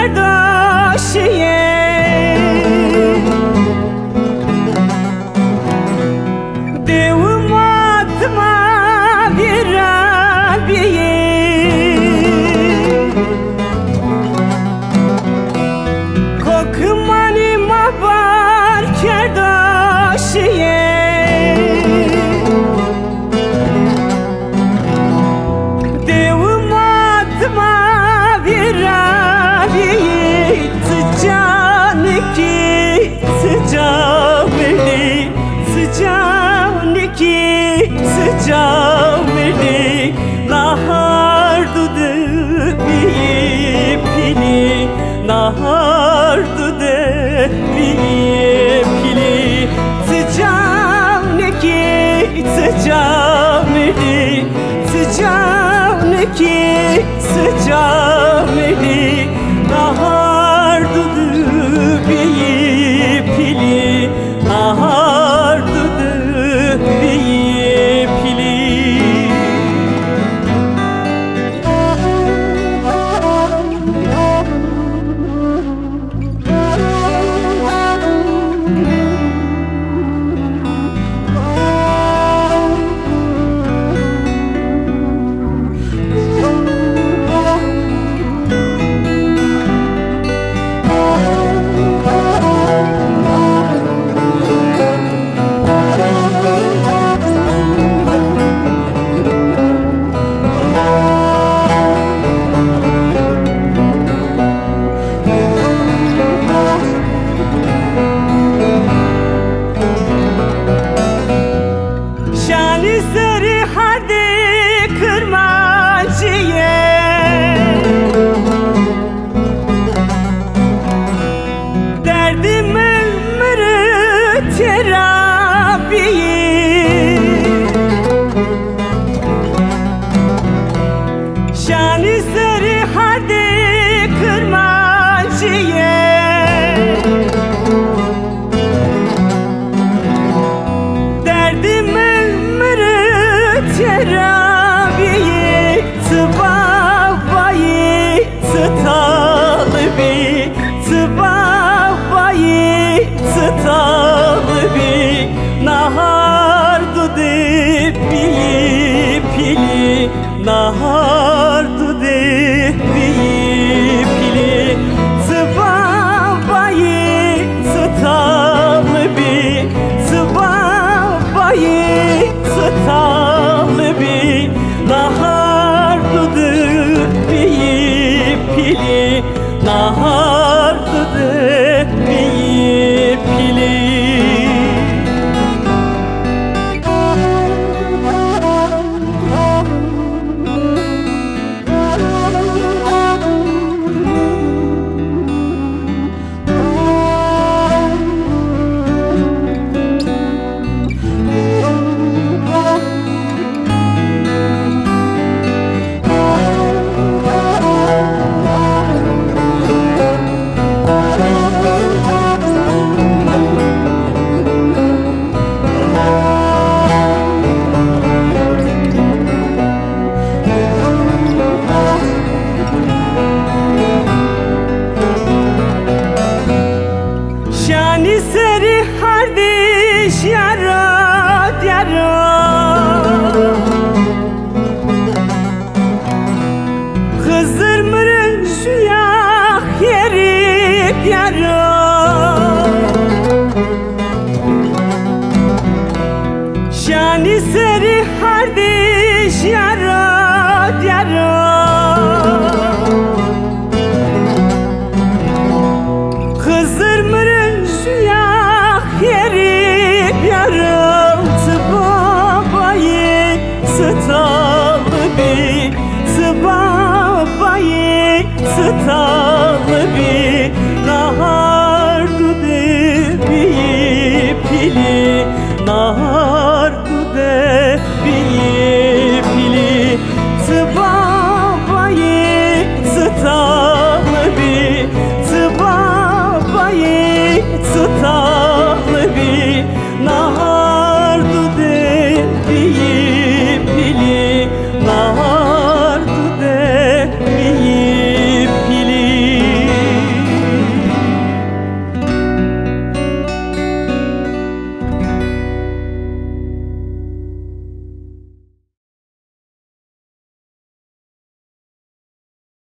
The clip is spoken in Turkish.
kerdaşiye devim atma bir abiye kokmanıma var kerdaşiye devim atma bir abiye sıcağınki sıcağımeli sıcağınki sıcağımeli nahar dudu pili nahar dudu pili sıcağınki sıcağımeli sıcağınki sıcağımeli nahar dudu pili nahar dudu pili Seri hadi kırmacıye derdim ömrü terapiyi şani seri hadi kırmacıye derdim teraviyi sıvavayı sıtalıbi sıvavayı sıtalıbi nahar dudu pili nahar dudu pili sıvavayı sıtalıbi sıvavayı sıtalıbi nahar dudu pili nahar dudu pili şani seri hardiş yarad yarad Hızır mırın şu yak yeri yarad şani seri hardiş yarad yarad Hızır mırın şu yak yeri yarım sıbabayı sıtalıbi sıbabayı sıtalıbi nahar dudu pili nahar